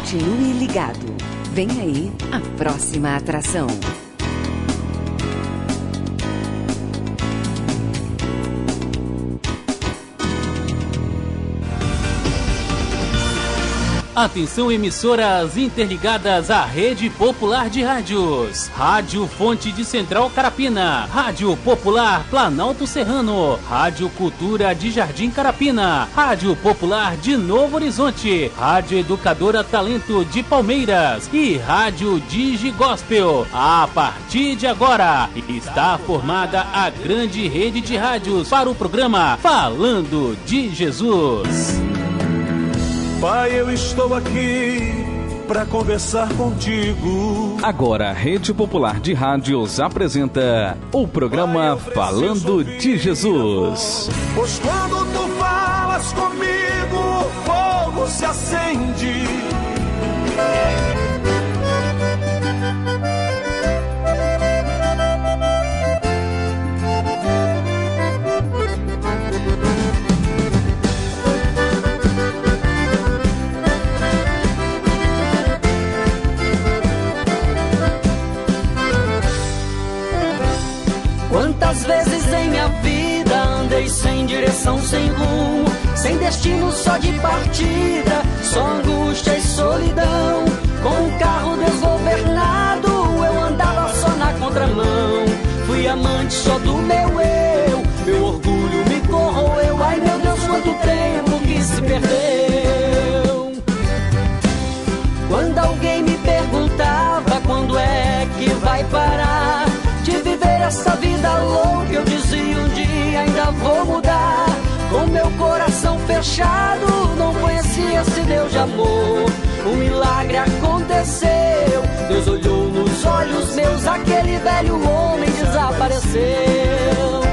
Continue ligado. Vem aí a próxima atração. Atenção, emissoras interligadas à Rede Popular de Rádios. Rádio Fonte de Central Carapina, Rádio Popular Planalto Serrano, Rádio Cultura de Jardim Carapina, Rádio Popular de Novo Horizonte, Rádio Educadora Talento de Palmeiras e Rádio Digi Gospel. A partir de agora, está formada a grande rede de rádios para o programa Falando de Jesus. Pai, eu estou aqui para conversar contigo. Agora, a Rede Popular de Rádios apresenta o programa Falando de Jesus. Pois quando tu falas comigo, o fogo se acende. Quantas vezes em minha vida andei sem direção, sem rumo, sem destino, só de partida, só angústia e solidão. Com um carro desgovernado, eu andava só na contramão. Fui amante só do meu orgulho me corroeu. Ai meu Deus, quanto tempo que se perdeu. Quando alguém me perguntava quando é que vai parar de viver essa vida louca, eu dizia um dia ainda vou mudar. Com meu coração fechado, não conhecia esse Deus de amor. Um milagre aconteceu, Deus olhou nos olhos meus, aquele velho homem desapareceu.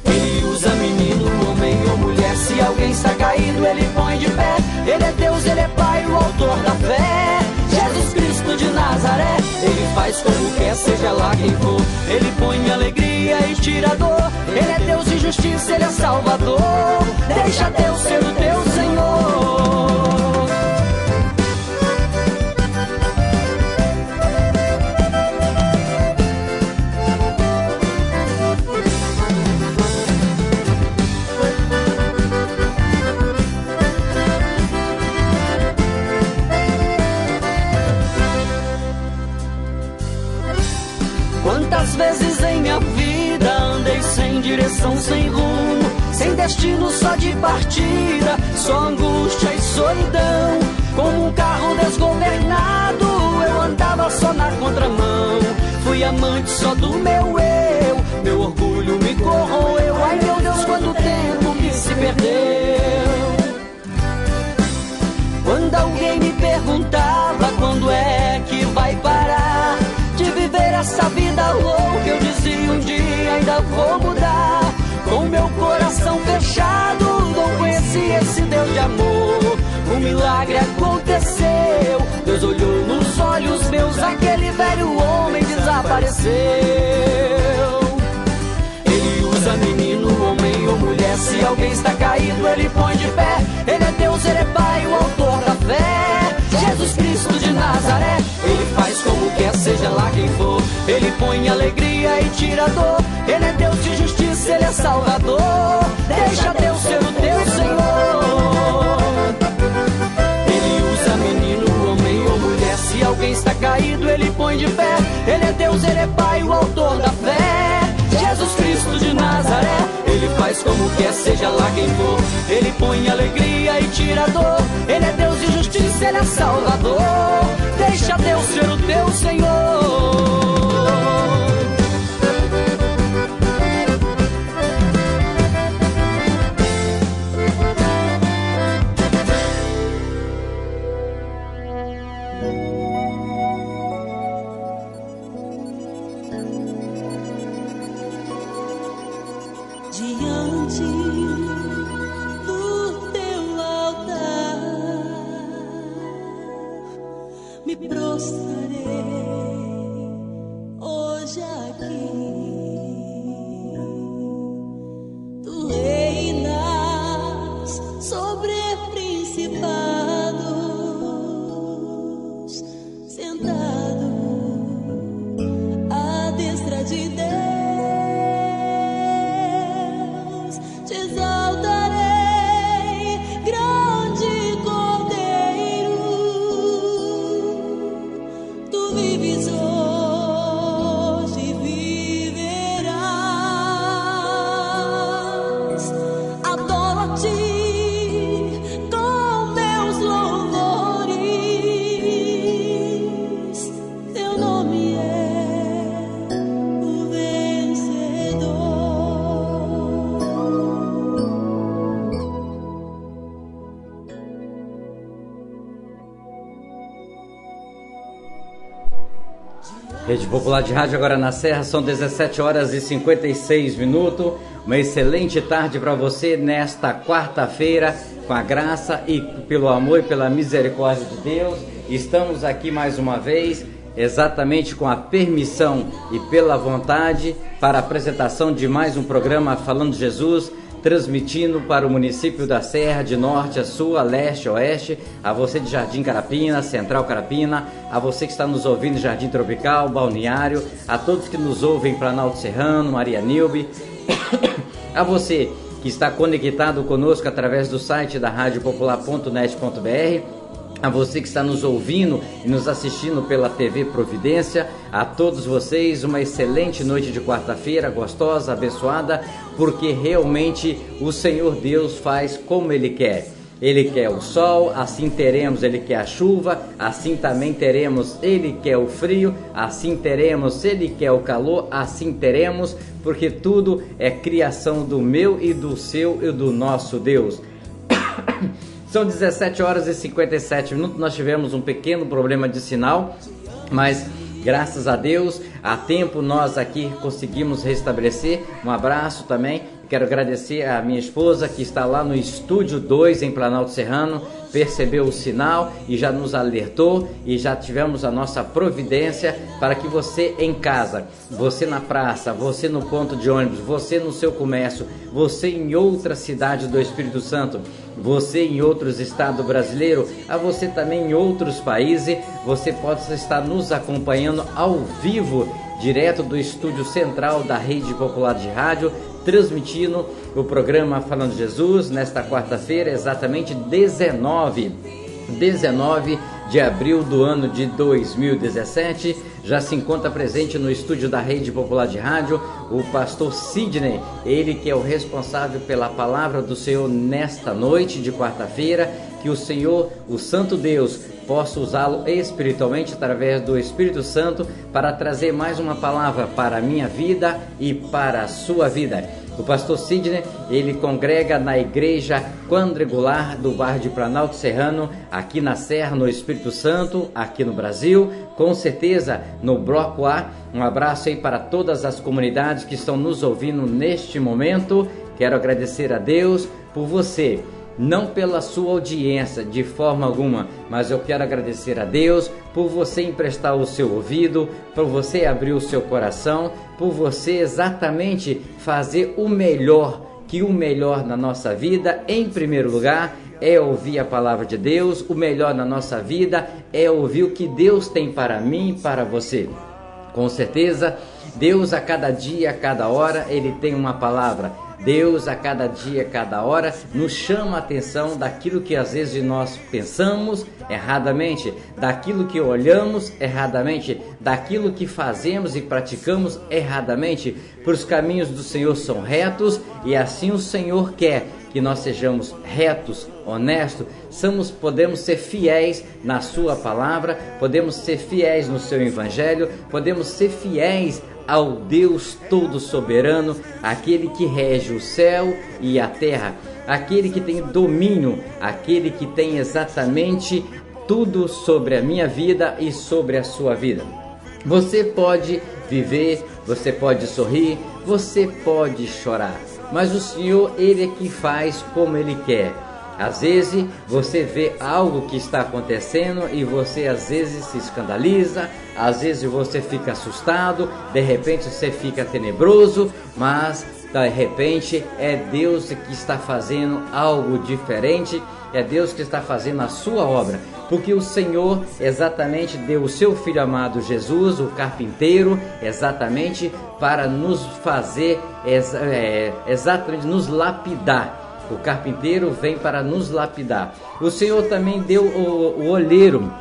Ele usa menino, homem ou mulher, se alguém está caído ele põe de pé. Ele é Deus, ele é Pai, o autor da fé, Jesus Cristo de Nazaré. Ele faz como quer, seja lá quem for. Ele põe alegria e tira dor. Ele é Deus de justiça, ele é Salvador. Deixa Deus ser o teu Senhor. Quantas vezes em minha vida andei sem direção, sem rumo, sem destino, só de partida, só angústia e solidão. Como um carro desgovernado, eu andava só na contramão. Fui amante só do meu orgulho me corroeu. Ai meu Deus, quanto tempo que se perdeu. Quando alguém me perguntava quando é que vai parar de viver essa vida louca, eu dizia um dia ainda vou mudar. Com meu coração fechado, não conhecia esse Deus de amor. Um milagre aconteceu, Deus olhou nos olhos meus, aquele velho homem desapareceu. Ele usa menino, homem ou mulher, se alguém está caído ele põe de pé. Ele é Deus, ele é Pai, o autor da fé, Jesus Cristo de Nazaré. Ele faz como quer, seja lá quem for. Ele põe alegria e tira dor. Ele é Deus de justiça, ele é Salvador. Deixa Deus ser o teu Senhor. Ele usa menino, homem ou mulher, se alguém está caído ele põe de pé. Ele é Deus, ele é Pai, o autor da fé, Jesus Cristo de Nazaré. Ele faz como quer, seja lá quem for. Ele põe alegria e tira dor. Ele é Deus de justiça, ele é Salvador. Deixa Deus ser o teu Senhor. Diante do teu altar me prostrarei hoje aqui. Tu reinas sobre principados, Rede Popular de Rádio agora na Serra, são 17 horas e 56 minutos. Uma excelente tarde para você nesta quarta-feira, com a graça e pelo amor e pela misericórdia de Deus. Estamos aqui mais uma vez, exatamente com a permissão e pela vontade, para a apresentação de mais um programa Falando de Jesus, transmitindo para o município da Serra, de norte a sul, a leste a oeste, a você de Jardim Carapina, Central Carapina, a você que está nos ouvindo em Jardim Tropical, Balneário, a todos que nos ouvem em Planalto Serrano, Maria Nilbe, a você que está conectado conosco através do site da radiopopular.net.br, a você que está nos ouvindo e nos assistindo pela TV Providência, a todos vocês uma excelente noite de quarta-feira, gostosa, abençoada, porque realmente o Senhor Deus faz como Ele quer. Ele quer o sol, assim teremos, Ele quer a chuva, assim também teremos, Ele quer o frio, assim teremos, Ele quer o calor, assim teremos, porque tudo é criação do meu e do seu e do nosso Deus. São 17 horas e 57 minutos, nós tivemos um pequeno problema de sinal, mas graças a Deus, a tempo nós aqui conseguimos restabelecer. Um abraço também, quero agradecer a minha esposa que está lá no Estúdio 2 em Planalto Serrano, percebeu o sinal e já nos alertou e já tivemos a nossa providência para que você em casa, você na praça, você no ponto de ônibus, você no seu comércio, você em outra cidade do Espírito Santo, você em outros estados brasileiros, a você também em outros países, você pode estar nos acompanhando ao vivo, direto do estúdio central da Rede Popular de Rádio, transmitindo o programa Falando de Jesus, nesta quarta-feira, exatamente 19 de abril do ano de 2017, já se encontra presente no estúdio da Rede Popular de Rádio o pastor Sidney, ele que é o responsável pela palavra do Senhor nesta noite de quarta-feira, que o Senhor, o Santo Deus, possa usá-lo espiritualmente através do Espírito Santo para trazer mais uma palavra para a minha vida e para a sua vida. O pastor Sidney, ele congrega na igreja quadrangular do bairro de Planalto Serrano, aqui na Serra, no Espírito Santo, aqui no Brasil, com certeza no Bloco A. Um abraço aí para todas as comunidades que estão nos ouvindo neste momento. Quero agradecer a Deus por você, não pela sua audiência de forma alguma, mas eu quero agradecer a Deus por você emprestar o seu ouvido, por você abrir o seu coração, por você exatamente fazer o melhor, que o melhor na nossa vida, em primeiro lugar, é ouvir a palavra de Deus. O melhor na nossa vida é ouvir o que Deus tem para mim e para você. Com certeza, Deus a cada dia, a cada hora, Ele tem uma palavra. Deus a cada dia, a cada hora, nos chama a atenção daquilo que às vezes nós pensamos erradamente, daquilo que olhamos erradamente, daquilo que fazemos e praticamos erradamente, pois os caminhos do Senhor são retos e assim o Senhor quer que nós sejamos retos, honestos, podemos ser fiéis na sua palavra, podemos ser fiéis no seu evangelho, podemos ser fiéis ao Deus todo soberano, aquele que rege o céu e a terra, aquele que tem domínio, aquele que tem exatamente tudo sobre a minha vida e sobre a sua vida. Você pode viver, você pode sorrir, você pode chorar, mas o Senhor, Ele é que faz como Ele quer. Às vezes você vê algo que está acontecendo e você às vezes se escandaliza, às vezes você fica assustado, de repente você fica tenebroso, mas de repente é Deus que está fazendo algo diferente, é Deus que está fazendo a sua obra, porque o Senhor exatamente deu o seu Filho amado Jesus, o carpinteiro, exatamente para nos fazer, exatamente nos lapidar. O carpinteiro vem para nos lapidar. O Senhor também deu o olheiro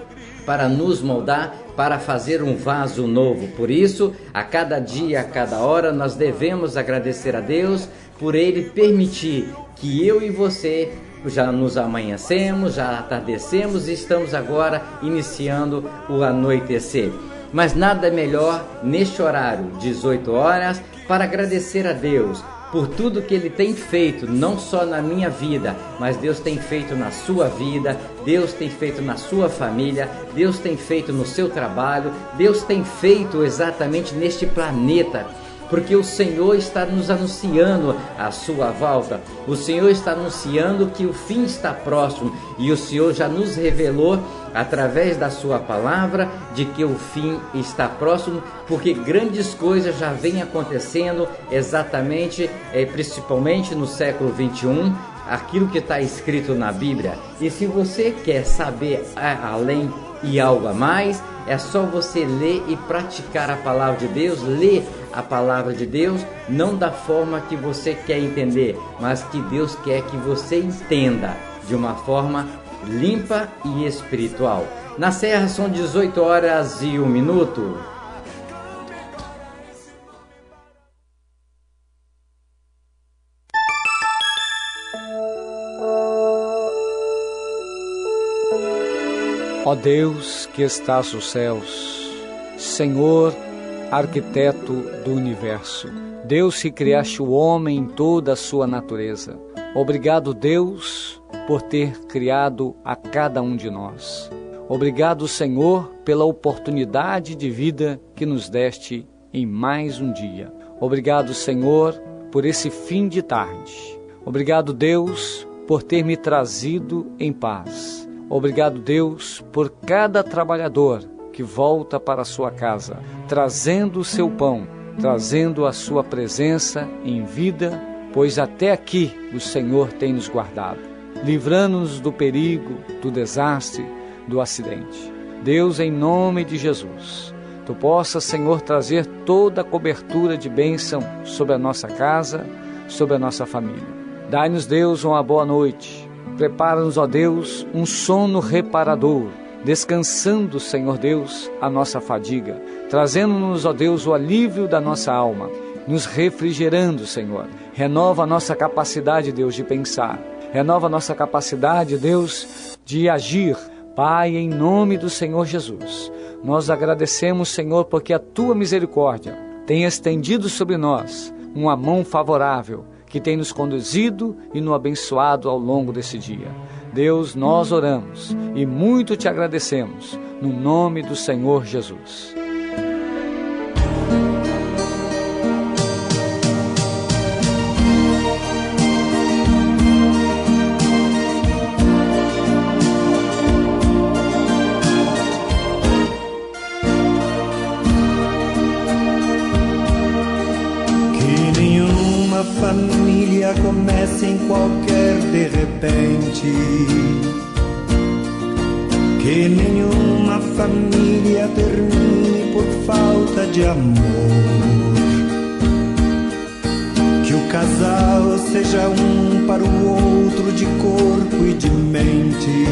para nos moldar, para fazer um vaso novo. Por isso, a cada dia, a cada hora, nós devemos agradecer a Deus por Ele permitir que eu e você já nos amanhecemos, já atardecemos e estamos agora iniciando o anoitecer. Mas nada melhor neste horário, 18 horas, para agradecer a Deus por tudo que Ele tem feito, não só na minha vida, mas Deus tem feito na sua vida, Deus tem feito na sua família, Deus tem feito no seu trabalho, Deus tem feito exatamente neste planeta. Porque o Senhor está nos anunciando a sua volta, o Senhor está anunciando que o fim está próximo, e o Senhor já nos revelou através da sua palavra de que o fim está próximo, porque grandes coisas já vêm acontecendo exatamente, principalmente no século 21, aquilo que está escrito na Bíblia. E se você quer saber além e algo a mais, é só você ler e praticar a palavra de Deus, ler a palavra de Deus, não da forma que você quer entender, mas que Deus quer que você entenda de uma forma limpa e espiritual. Na Serra são 18h01. Ó Deus que estás nos céus, Senhor, arquiteto do universo, Deus que criaste o homem em toda a sua natureza. Obrigado, Deus, por ter criado a cada um de nós. Obrigado, Senhor, pela oportunidade de vida que nos deste em mais um dia. Obrigado, Senhor, por esse fim de tarde. Obrigado, Deus, por ter me trazido em paz. Obrigado, Deus, por cada trabalhador que volta para a sua casa, trazendo o seu pão, trazendo a sua presença em vida, pois até aqui o Senhor tem nos guardado, livrando-nos do perigo, do desastre, do acidente. Deus, em nome de Jesus, Tu possas, Senhor, trazer toda a cobertura de bênção sobre a nossa casa, sobre a nossa família. Dai-nos, Deus, uma boa noite. Prepara-nos, ó Deus, um sono reparador, descansando, Senhor Deus, a nossa fadiga, trazendo-nos, ó Deus, o alívio da nossa alma, nos refrigerando, Senhor. Renova a nossa capacidade, Deus, de pensar. Renova a nossa capacidade, Deus, de agir. Pai, em nome do Senhor Jesus, nós agradecemos, Senhor, porque a Tua misericórdia tem estendido sobre nós uma mão favorável, que tem nos conduzido e nos abençoado ao longo desse dia. Deus, nós oramos e muito Te agradecemos, no nome do Senhor Jesus. Família começa em qualquer de repente, que nenhuma família termine por falta de amor, que o casal seja um para o outro de corpo e de mente,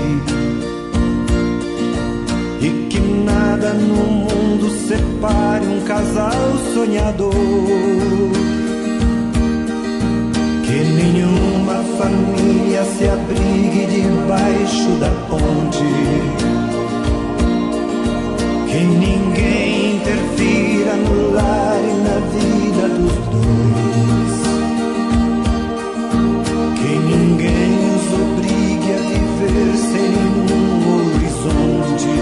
e que nada no mundo separe um casal sonhador. Que nenhuma família se abrigue debaixo da ponte, que ninguém interfira no lar e na vida dos dois, que ninguém os obrigue a viver sem nenhum horizonte,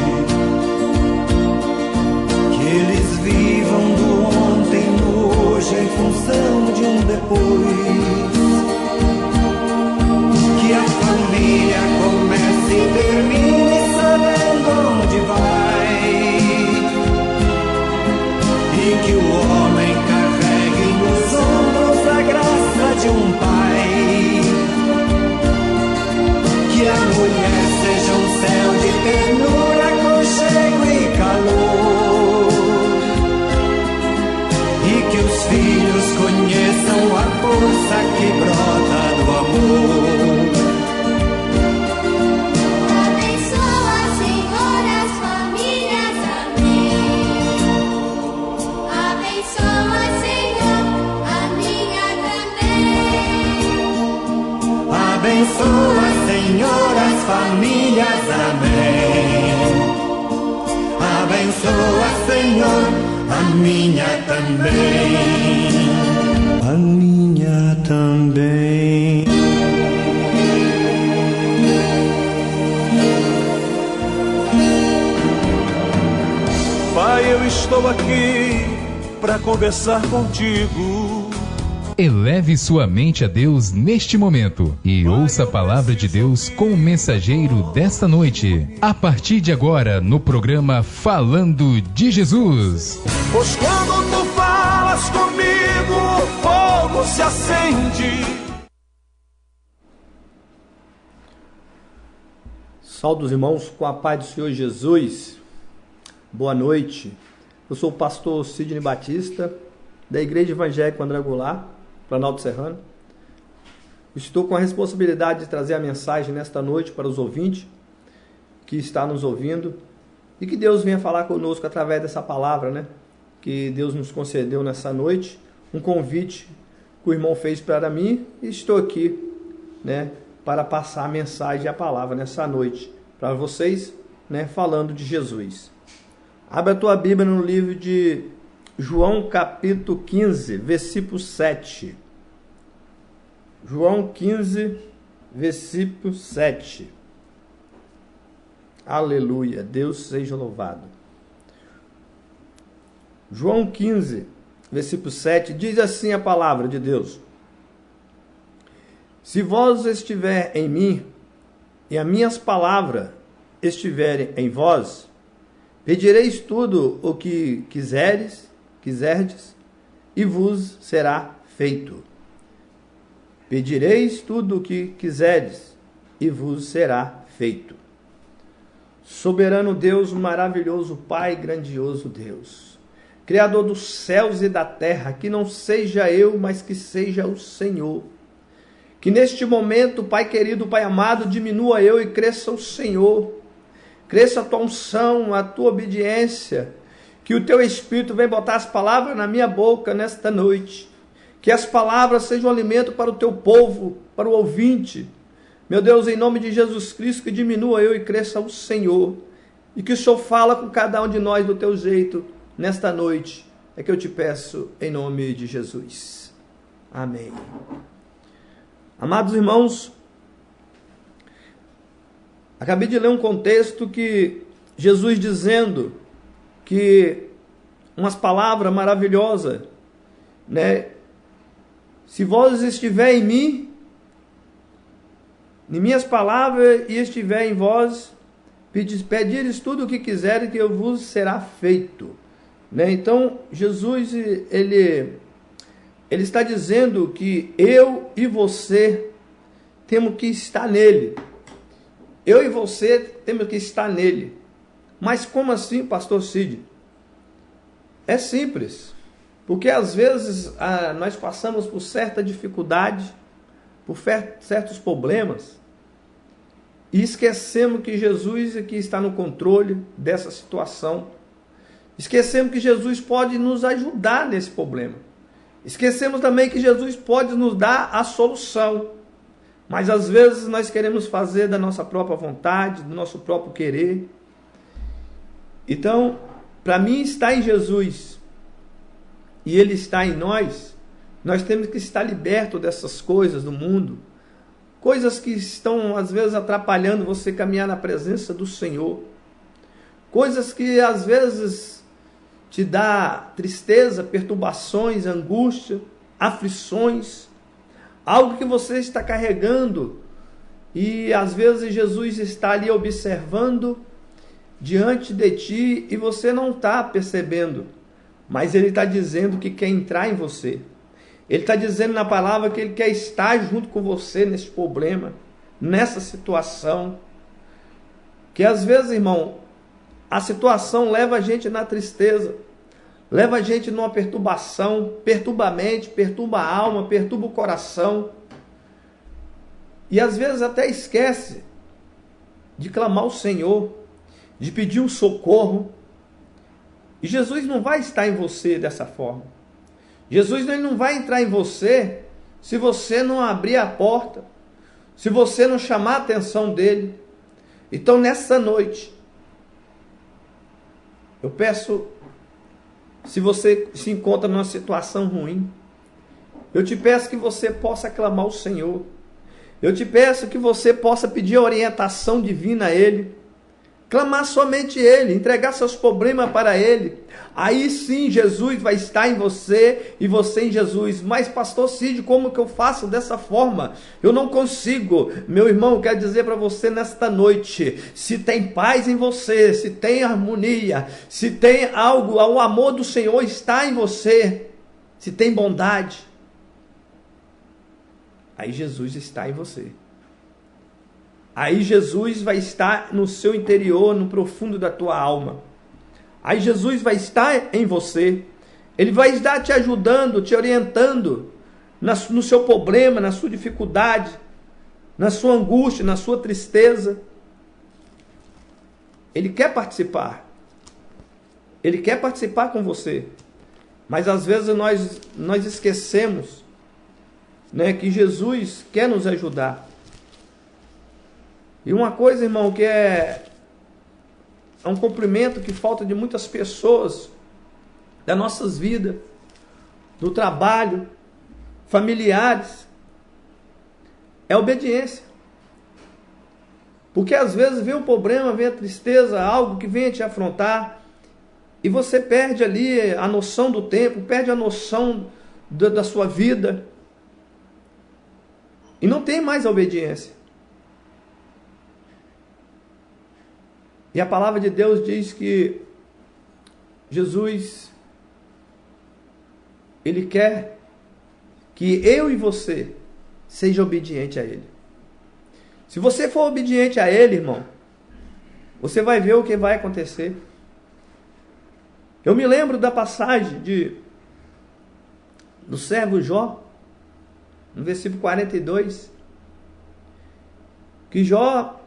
que eles vivam do ontem no hoje em função de um depois. Que a família comece e termine sabendo onde vai, e que o homem carregue nos ombros a graça de um pai, que a mulher seja um céu de ternura, aconchego e calor, e que os filhos conheçam a força que brota do amor. Abençoa, Senhor, as famílias, amém. Abençoa, Senhor, a minha também. A minha estou aqui para conversar contigo. Eleve sua mente a Deus neste momento e ouça a palavra de Deus com o mensageiro desta noite. A partir de agora, no programa Falando de Jesus. Pois quando tu falas comigo, o fogo se acende. Saúde os irmãos com a paz do Senhor Jesus. Boa noite. Eu sou o pastor Sidney Batista, da Igreja Evangélica André Goulart, Planalto Serrano. Estou com a responsabilidade de trazer a mensagem nesta noite para os ouvintes que estão nos ouvindo e que Deus venha falar conosco através dessa palavra, né? Que Deus nos concedeu nessa noite, um convite que o irmão fez para mim e estou aqui, né? Para passar a mensagem e a palavra nessa noite para vocês, né, falando de Jesus. Abre a tua Bíblia no livro de João capítulo 15, versículo 7. João 15, versículo 7. Aleluia, Deus seja louvado. João 15, versículo 7, diz assim a palavra de Deus: se vós estiver em mim, e as minhas palavras estiverem em vós, pedireis tudo o que quiserdes, e vos será feito. Pedireis tudo o que quiserdes, e vos será feito. Soberano Deus, maravilhoso Pai, grandioso Deus, Criador dos céus e da terra, que não seja eu, mas que seja o Senhor. Que neste momento, Pai querido, Pai amado, diminua eu e cresça o Senhor. Cresça a tua unção, a tua obediência. Que o teu Espírito venha botar as palavras na minha boca nesta noite. Que as palavras sejam alimento para o teu povo, para o ouvinte. Meu Deus, em nome de Jesus Cristo, que diminua eu e cresça o Senhor. E que o Senhor fala com cada um de nós do teu jeito nesta noite. É que eu te peço em nome de Jesus. Amém. Amados irmãos, acabei de ler um contexto que Jesus dizendo que umas palavras maravilhosas, né? Se vós estiver em mim, em minhas palavras e estiver em vós, pedires tudo o que quiserem que eu vos será feito, né? Então Jesus ele está dizendo que eu e você temos que estar nele. Eu e você temos que estar nele. Mas como assim, pastor Cid? É simples. Porque às vezes nós passamos por certa dificuldade, por certos problemas, e esquecemos que Jesus é que está no controle dessa situação. Esquecemos que Jesus pode nos ajudar nesse problema. Esquecemos também que Jesus pode nos dar a solução. Mas às vezes nós queremos fazer da nossa própria vontade, do nosso próprio querer. Então, para mim estar em Jesus e Ele está em nós, nós temos que estar libertos dessas coisas do mundo. Coisas que estão às vezes atrapalhando você caminhar na presença do Senhor. Coisas que às vezes te dá tristeza, perturbações, angústia, aflições, algo que você está carregando e às vezes Jesus está ali observando diante de ti e você não está percebendo, mas Ele está dizendo que quer entrar em você. Ele está dizendo na palavra que Ele quer estar junto com você nesse problema, nessa situação, que às vezes, irmão, a situação leva a gente na tristeza, leva a gente numa perturbação, perturba a mente, perturba a alma, perturba o coração. E às vezes até esquece de clamar ao Senhor, de pedir um socorro. E Jesus não vai estar em você dessa forma. Jesus não vai entrar em você se você não abrir a porta, se você não chamar a atenção dele. Então nessa noite, eu peço, se você se encontra numa situação ruim, eu te peço que você possa clamar ao Senhor. Eu te peço que você possa pedir a orientação divina a Ele. clamar somente Ele, entregar seus problemas para Ele, aí sim Jesus vai estar em você e você em Jesus. Mas pastor Cid, como que eu faço dessa forma? Eu não consigo. Meu irmão, eu quero dizer para você nesta noite, se tem paz em você, se tem harmonia, se tem algo, o amor do Senhor está em você, se tem bondade, aí Jesus está em você. Aí Jesus vai estar no seu interior, no profundo da tua alma. Aí Jesus vai estar em você. Ele vai estar te ajudando, te orientando no seu problema, na sua dificuldade, na sua angústia, na sua tristeza. Ele quer participar. Ele quer participar com você. Mas às vezes nós esquecemos, né, que Jesus quer nos ajudar. E uma coisa, irmão, que é um cumprimento que falta de muitas pessoas, das nossas vidas, do trabalho, familiares, é a obediência. Porque às vezes vem um problema, vem a tristeza, algo que vem te afrontar, e você perde ali a noção do tempo, perde a noção da sua vida, e não tem mais a obediência. E a palavra de Deus diz que Jesus, Ele quer que eu e você seja obediente a Ele. Se você for obediente a Ele, irmão, você vai ver o que vai acontecer. Eu me lembro da passagem do servo Jó, no versículo 42, que Jó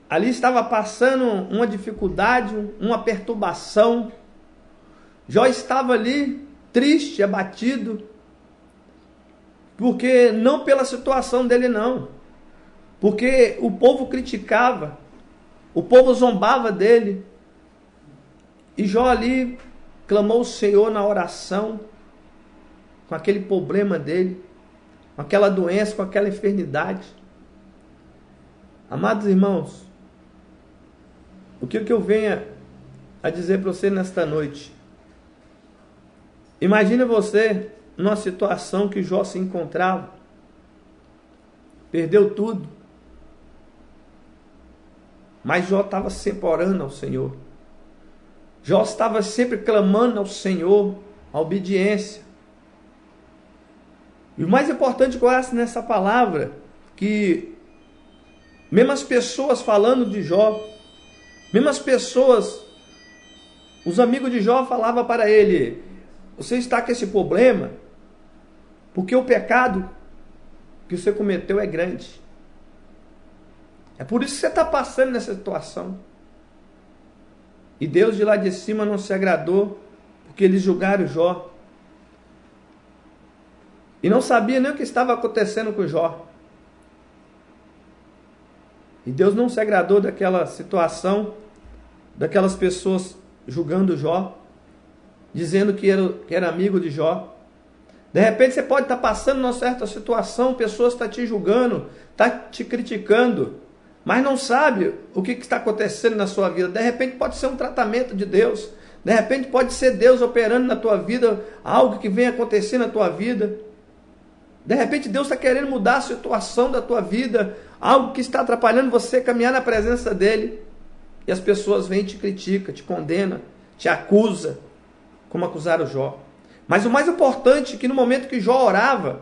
ali estava passando uma dificuldade, uma perturbação. Jó estava ali triste, abatido, porque não pela situação dele não, porque o povo criticava, o povo zombava dele, e Jó ali clamou ao Senhor na oração, com aquele problema dele, com aquela doença, com aquela enfermidade. Amados irmãos, o que eu venho a dizer para você nesta noite? Imagina você numa situação que Jó se encontrava, perdeu tudo, mas Jó estava sempre orando ao Senhor. Jó estava sempre clamando ao Senhor, a obediência. E o mais importante que eu acho nessa palavra, que mesmo as pessoas falando de Jó, mesmo as pessoas, os amigos de Jó falavam para ele: você está com esse problema porque o pecado que você cometeu é grande. É por isso que você está passando nessa situação. E Deus de lá de cima não se agradou, porque eles julgaram Jó. E não sabia nem o que estava acontecendo com Jó. E Deus não se agradou daquela situação, daquelas pessoas julgando Jó, dizendo que era amigo de Jó. De repente você pode estar passando numa certa situação, pessoas estão te julgando, estão te criticando, mas não sabe o que está acontecendo na sua vida. De repente pode ser um tratamento de Deus, de repente pode ser Deus operando na tua vida, algo que vem acontecer na tua vida. De repente Deus está querendo mudar a situação da tua vida, algo que está atrapalhando você caminhar na presença dele. E as pessoas vêm e te criticam, te condenam, te acusam, como acusaram Jó. Mas o mais importante é que no momento que Jó orava,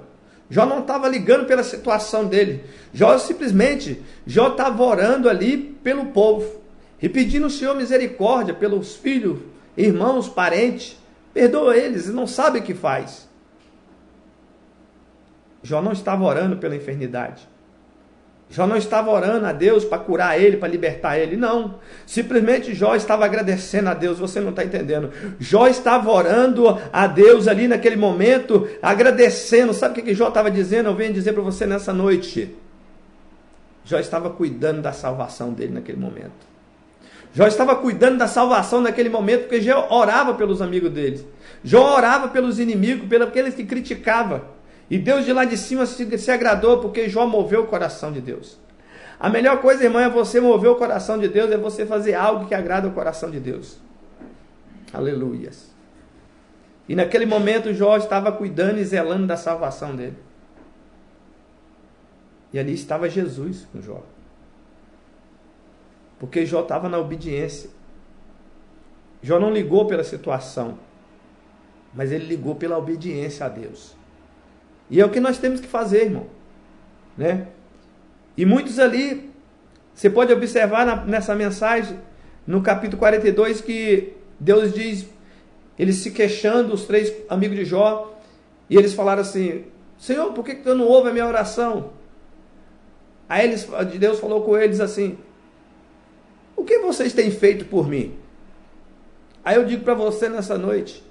Jó não estava ligando pela situação dele. Jó estava orando ali pelo povo e pedindo ao Senhor misericórdia pelos filhos, irmãos, parentes. Perdoa eles, eles não sabem o que faz. Jó não estava orando pela enfermidade. Jó não estava orando a Deus para curar ele, para libertar ele. Não. Simplesmente Jó estava agradecendo a Deus. Você não está entendendo. Jó estava orando a Deus ali naquele momento, agradecendo. Sabe o que Jó estava dizendo? Eu venho dizer para você nessa noite. Jó estava cuidando da salvação dele naquele momento. Jó estava cuidando da salvação naquele momento, porque Jó orava pelos amigos dele. Jó orava pelos inimigos, pelos aqueles que criticavam. E Deus de lá de cima se agradou, porque Jó moveu o coração de Deus. A melhor coisa, irmão, é você mover o coração de Deus, é você fazer algo que agrada o coração de Deus. Aleluias. E naquele momento Jó estava cuidando e zelando da salvação dele. E ali estava Jesus com Jó. Porque Jó estava na obediência. Jó não ligou pela situação, mas ele ligou pela obediência a Deus. E é o que nós temos que fazer, irmão. Né? E muitos ali, você pode observar nessa mensagem, no capítulo 42, que Deus diz, eles se queixando, os 3 amigos de Jó, e eles falaram assim, Senhor, por que tu não ouve a minha oração? Aí Deus falou com eles assim, o que vocês têm feito por mim? Aí eu digo para você nessa noite,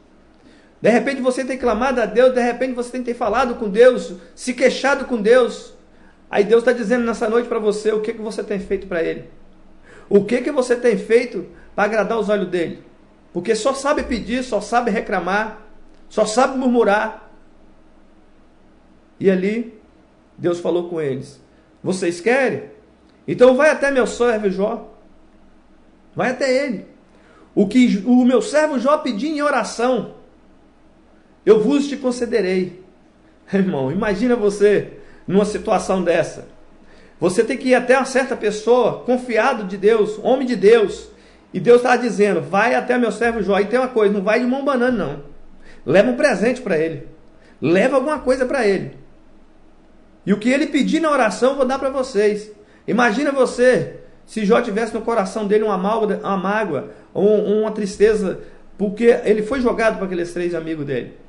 de repente você tem clamado a Deus, de repente você tem que ter falado com Deus, se queixado com Deus. Aí Deus está dizendo nessa noite para você, o que você tem feito para Ele? O que você tem feito para agradar os olhos dEle? Porque só sabe pedir, só sabe reclamar, só sabe murmurar. E ali, Deus falou com eles, vocês querem? Então vai até meu servo Jó. Vai até ele. O que o meu servo Jó pedir em oração, eu vos te concederei. Irmão, imagina você numa situação dessa. Você tem que ir até uma certa pessoa, confiado de Deus, homem de Deus, e Deus está dizendo, vai até meu servo Jó. E tem uma coisa, não vai de mão banana não. Leva um presente para ele. Leva alguma coisa para ele. E o que ele pedir na oração, eu vou dar para vocês. Imagina você, se Jó tivesse no coração dele uma mágoa, uma tristeza, porque ele foi jogado para aqueles 3 amigos dele.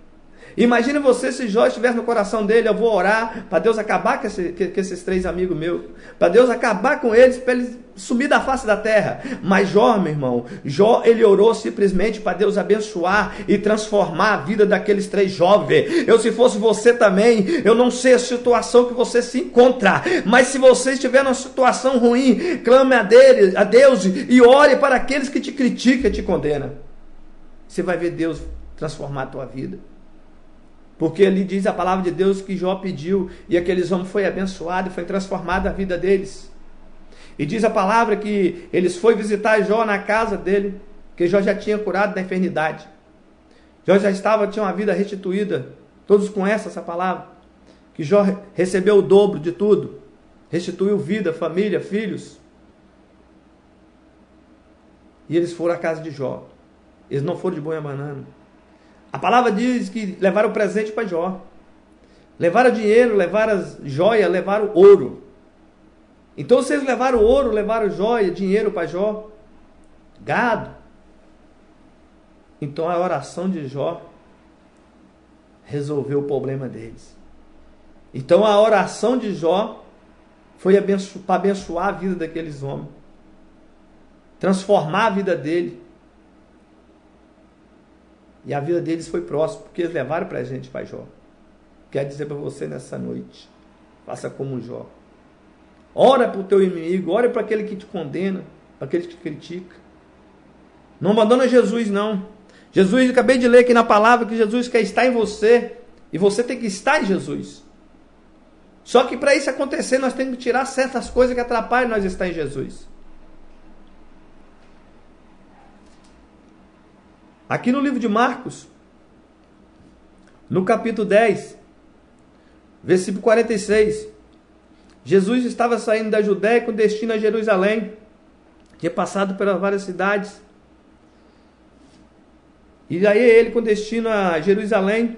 Imagina você, se Jó estivesse no coração dele, eu vou orar para Deus acabar com esses 3 amigos meus, para Deus acabar com eles, para eles sumir da face da terra. Mas Jó, meu irmão, Jó, ele orou simplesmente para Deus abençoar e transformar a vida daqueles 3 jovens. Se fosse você também, eu não sei a situação que você se encontra, mas se você estiver numa situação ruim, clame a Deus e ore para aqueles que te criticam e te condenam. Você vai ver Deus transformar a tua vida. Porque ali diz a palavra de Deus que Jó pediu e aqueles homens foi abençoado e foi transformada a vida deles. E diz a palavra que eles foram visitar Jó na casa dele, que Jó já tinha curado da enfermidade. Jó já tinha uma vida restituída. Todos conhecem essa palavra. Que Jó recebeu o dobro de tudo. Restituiu vida, família, filhos. E eles foram à casa de Jó. Eles não foram de boi a banana. A palavra diz que levaram presente para Jó. Levaram dinheiro, levaram joia, levaram ouro. Então vocês levaram ouro, levaram joia, dinheiro para Jó, gado. Então a oração de Jó resolveu o problema deles. Então a oração de Jó foi para abençoar a vida daqueles homens, transformar a vida dele. E a vida deles foi próxima, porque eles levaram presente para Jó. Quero dizer para você nessa noite, faça como Jó. Ora para o teu inimigo, ora para aquele que te condena, para aquele que te critica. Não abandona Jesus, não. Jesus, eu acabei de ler aqui na palavra que Jesus quer estar em você, e você tem que estar em Jesus. Só que para isso acontecer, nós temos que tirar certas coisas que atrapalham nós estar em Jesus. Aqui no livro de Marcos, no capítulo 10, versículo 46, Jesus estava saindo da Judéia com destino a Jerusalém, tinha passado pelas várias cidades, e aí ele com destino a Jerusalém,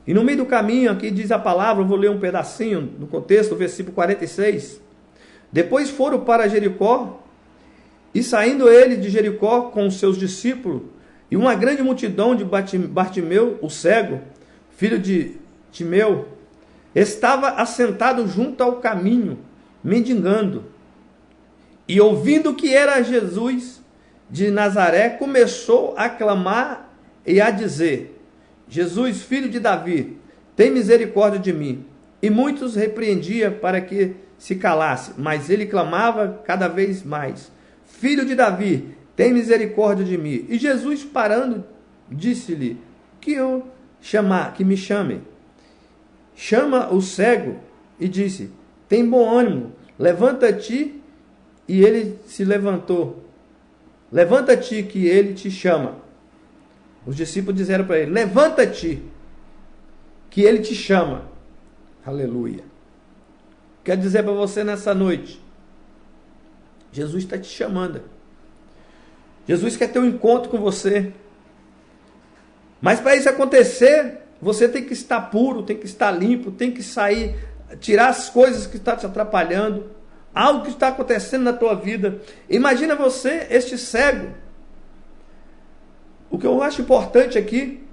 e no meio do caminho, aqui diz a palavra, eu vou ler um pedacinho no contexto, versículo 46, depois foram para Jericó, e saindo ele de Jericó com os seus discípulos, e uma grande multidão de Bartimeu, o cego, filho de Timeu, estava assentado junto ao caminho, mendigando. E ouvindo que era Jesus de Nazaré, começou a clamar e a dizer, Jesus, filho de Davi, tem misericórdia de mim. E muitos repreendia para que se calasse, mas ele clamava cada vez mais, Filho de Davi, tem misericórdia de mim. E Jesus, parando, disse-lhe, que me chamem. Chama o cego e disse, tem bom ânimo, levanta-te, e ele se levantou. Levanta-te, que ele te chama. Os discípulos disseram para ele: levanta-te, que ele te chama. Aleluia. Quero dizer para você nessa noite, Jesus está te chamando. Jesus quer ter um encontro com você. Mas para isso acontecer, você tem que estar puro, tem que estar limpo, tem que sair, tirar as coisas que estão te atrapalhando. Algo que está acontecendo na tua vida. Imagina você, este cego. O que eu acho importante aqui,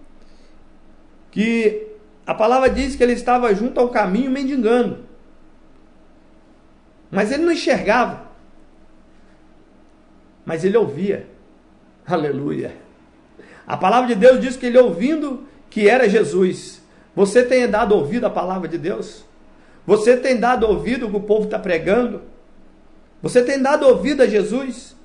que a palavra diz que ele estava junto ao caminho mendigando. Mas ele não enxergava. Mas ele ouvia. Aleluia. A palavra de Deus diz que ele ouvindo que era Jesus. Você tem dado ouvido à palavra de Deus? Você tem dado ouvido ao que o povo está pregando? Você tem dado ouvido a Jesus?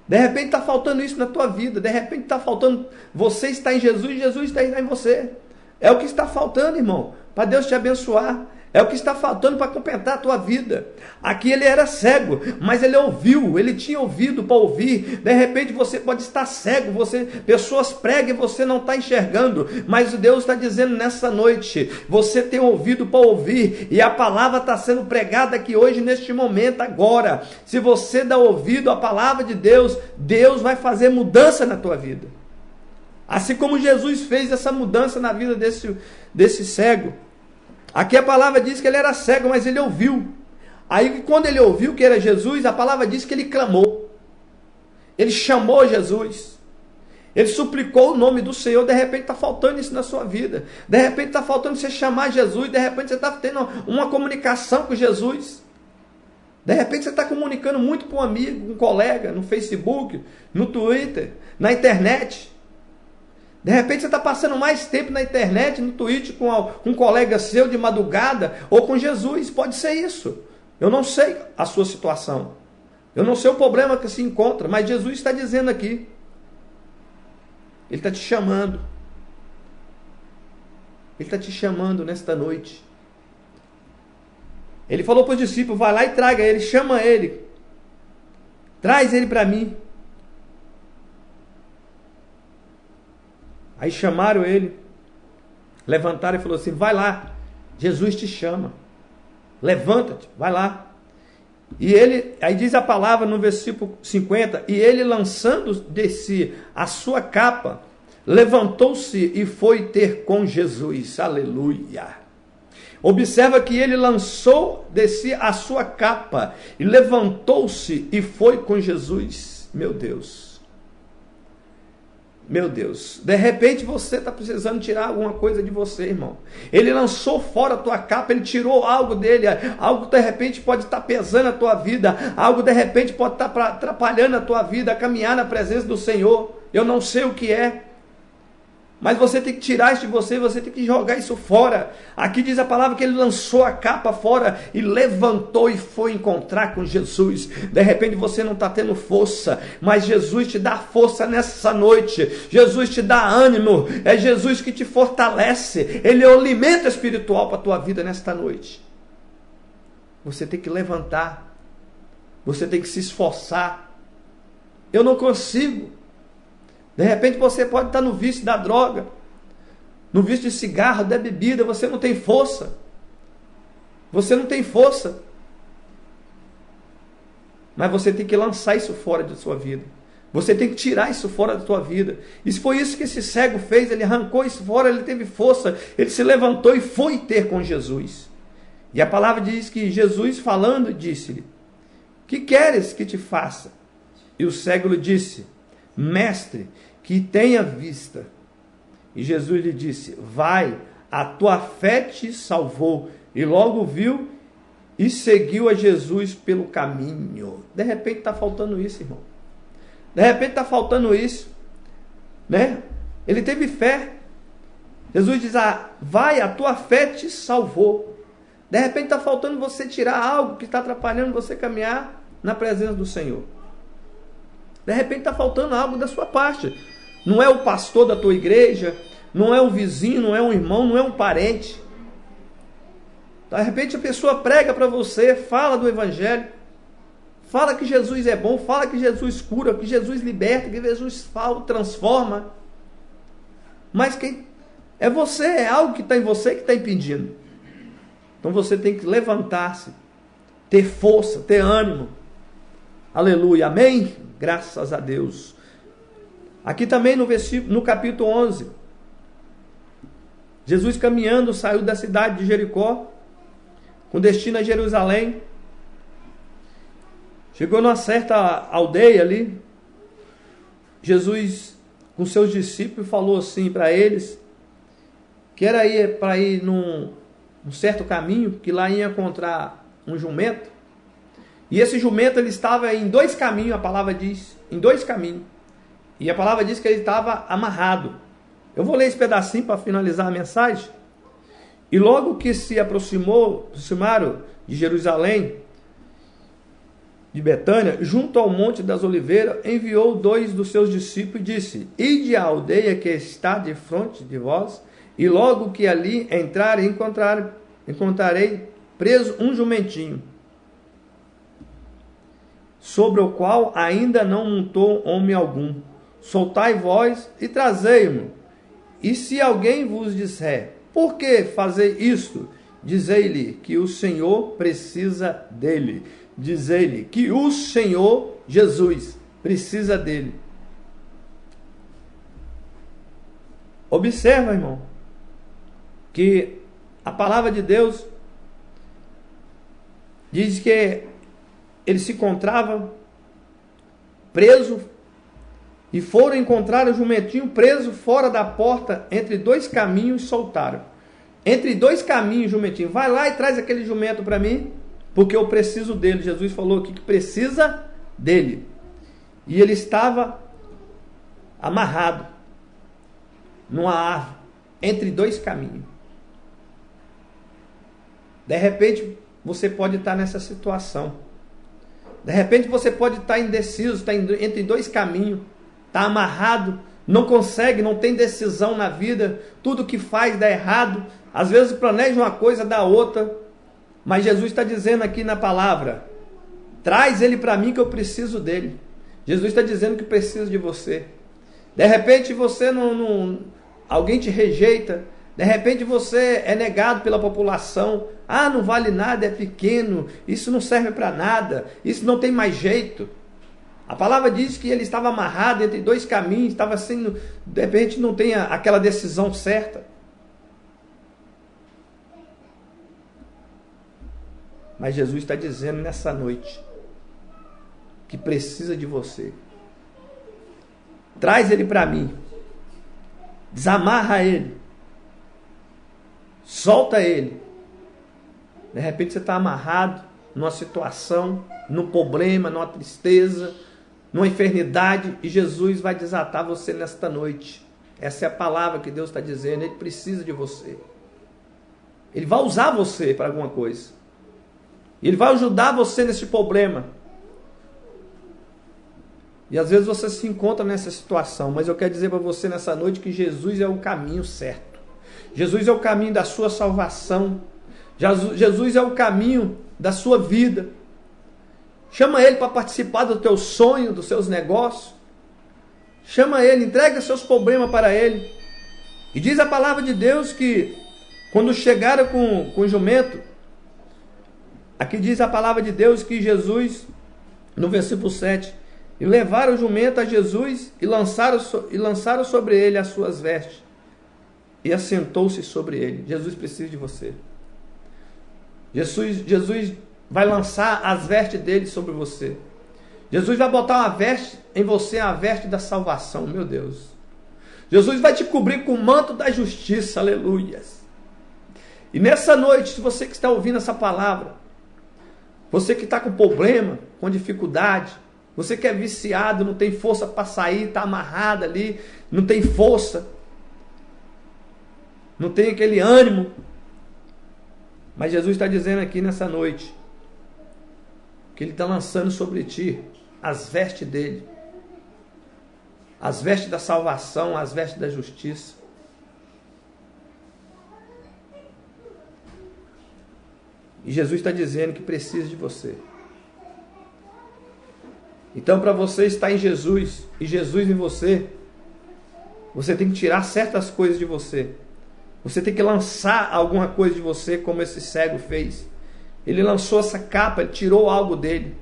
De repente está faltando isso na tua vida. De repente está faltando, você está em Jesus e Jesus está em você. É o que está faltando, irmão, para Deus te abençoar. É o que está faltando para completar a tua vida. Aqui ele era cego, mas ele ouviu, ele tinha ouvido para ouvir. De repente você pode estar cego, pessoas pregam e você não está enxergando, mas Deus está dizendo nessa noite, você tem ouvido para ouvir, e a palavra está sendo pregada aqui hoje, neste momento, agora. Se você dá ouvido à palavra de Deus, Deus vai fazer mudança na tua vida. Assim como Jesus fez essa mudança na vida desse cego. Aqui a palavra diz que ele era cego, mas ele ouviu. Aí quando ele ouviu que era Jesus, a palavra diz que ele clamou. Ele chamou Jesus. Ele suplicou o nome do Senhor. De repente está faltando isso na sua vida. De repente está faltando você chamar Jesus. De repente você está tendo uma comunicação com Jesus. De repente você está comunicando muito com um amigo, com um colega, no Facebook, no Twitter, na internet. De repente você está passando mais tempo na internet, no Twitter, com um colega seu de madrugada, ou com Jesus. Pode ser isso. Eu não sei a sua situação. Eu não sei o problema que se encontra, mas Jesus está dizendo aqui. Ele está te chamando. Ele está te chamando nesta noite. Ele falou para os discípulos: vai lá e traga ele, chama ele. Traz ele para mim. Aí chamaram ele, levantaram e falou assim: vai lá, Jesus te chama, levanta-te, vai lá. E ele, aí diz a palavra no versículo 50, e ele lançando de si a sua capa, levantou-se e foi ter com Jesus. Aleluia. Observa que ele lançou de si a sua capa, e levantou-se e foi com Jesus. Meu Deus. Meu Deus, de repente você está precisando tirar alguma coisa de você, irmão. Ele lançou fora a tua capa, ele tirou algo dele, algo de repente pode estar pesando a tua vida, algo de repente pode estar atrapalhando a tua vida, a caminhar na presença do Senhor. Eu não sei o que é, mas você tem que tirar isso de você, você tem que jogar isso fora. Aqui diz a palavra que ele lançou a capa fora e levantou e foi encontrar com Jesus. De repente você não está tendo força, mas Jesus te dá força nessa noite. Jesus te dá ânimo, é Jesus que te fortalece. Ele é o alimento espiritual para a tua vida nesta noite. Você tem que levantar, você tem que se esforçar. Eu não consigo. De repente você pode estar no vício da droga, no vício de cigarro, da bebida, você não tem força. Você não tem força. Mas você tem que lançar isso fora da sua vida. Você tem que tirar isso fora da tua vida. E foi isso que esse cego fez, ele arrancou isso fora, ele teve força, ele se levantou e foi ter com Jesus. E a palavra diz que Jesus falando disse-lhe: que queres que te faça? E o cego lhe disse: mestre, que tenha vista. E Jesus lhe disse: vai, a tua fé te salvou. E logo viu e seguiu a Jesus pelo caminho. De repente está faltando isso, irmão. De repente está faltando isso, né? Ele teve fé. Jesus diz: vai, a tua fé te salvou. De repente está faltando você tirar algo que está atrapalhando você caminhar na presença do Senhor. De repente está faltando algo da sua parte. Não é o pastor da tua igreja, não é o vizinho, não é um irmão, não é um parente. De repente a pessoa prega para você, fala do Evangelho, fala que Jesus é bom, fala que Jesus cura, que Jesus liberta, que Jesus transforma. Mas quem é você, é algo que está em você que está impedindo. Então você tem que levantar-se, ter força, ter ânimo. Aleluia, amém? Graças a Deus. Aqui também no capítulo 11, Jesus caminhando saiu da cidade de Jericó, com destino a Jerusalém. Chegou numa certa aldeia ali. Jesus, com seus discípulos, falou assim para eles, que era para ir num certo caminho, que lá ia encontrar um jumento. E esse jumento ele estava em 2 caminhos, a palavra diz, em 2 caminhos. E a palavra diz que ele estava amarrado. Eu vou ler esse pedacinho para finalizar a mensagem. E logo que se aproximaram de Jerusalém, de Betânia, junto ao Monte das Oliveiras, enviou 2 dos seus discípulos e disse: Ide à aldeia que está de frente de vós, e logo que ali entrarem, encontrarei preso um jumentinho, sobre o qual ainda não montou homem algum. Soltai vós e trazei-mo. E se alguém vos disser: por que fazer isto? Dizei-lhe que o Senhor precisa dele. Dizei-lhe que o Senhor Jesus precisa dele. Observa, irmão, que a palavra de Deus diz que ele se encontrava preso e foram encontrar o jumentinho preso fora da porta entre 2 caminhos e soltaram. Entre 2 caminhos, jumentinho, vai lá e traz aquele jumento para mim, porque eu preciso dele. Jesus falou aqui que precisa dele. E ele estava amarrado numa árvore, entre 2 caminhos. De repente, você pode estar nessa situação. De repente, você pode estar indeciso, está entre 2 caminhos, está amarrado, não consegue, não tem decisão na vida, tudo que faz dá errado, às vezes planeja uma coisa, dá outra. Mas Jesus está dizendo aqui na palavra: traz ele para mim que eu preciso dele. Jesus está dizendo que precisa de você. De repente você alguém te rejeita. De repente você é negado pela população. Ah, não vale nada, é pequeno, isso não serve para nada, isso não tem mais jeito. A palavra diz que ele estava amarrado entre 2 caminhos, estava assim, de repente não tem aquela decisão certa. Mas Jesus está dizendo nessa noite que precisa de você. Traz ele para mim. Desamarra ele. Solta ele. De repente você está amarrado numa situação, num problema, numa tristeza, numa enfermidade, e Jesus vai desatar você nesta noite. Essa é a palavra que Deus está dizendo. Ele precisa de você. Ele vai usar você para alguma coisa. Ele vai ajudar você nesse problema. E às vezes você se encontra nessa situação, mas eu quero dizer para você nessa noite que Jesus é o caminho certo. Jesus é o caminho da sua salvação. Jesus é o caminho da sua vida. Chama ele para participar do teu sonho, dos seus negócios. Chama ele, entrega seus problemas para ele. E diz a palavra de Deus que quando chegaram com o jumento, aqui diz a palavra de Deus que Jesus, no versículo 7, e levaram o jumento a Jesus e lançaram sobre ele as suas vestes. E assentou-se sobre ele. Jesus precisa de você. Jesus vai lançar as vestes dele sobre você. Jesus vai botar uma veste em você, a veste da salvação, meu Deus. Jesus vai te cobrir com o manto da justiça, aleluias. E nessa noite, se você que está ouvindo essa palavra, você que está com problema, com dificuldade, você que é viciado, não tem força para sair, está amarrado ali, não tem força, não tem aquele ânimo. Mas Jesus está dizendo aqui nessa noite que Ele está lançando sobre ti as vestes dele, as vestes da salvação, as vestes da justiça. E Jesus está dizendo que precisa de você. Então, para você estar em Jesus e Jesus em você, você tem que tirar certas coisas de você. Você tem que lançar alguma coisa de você, como esse cego fez. Ele lançou essa capa, ele tirou algo dele.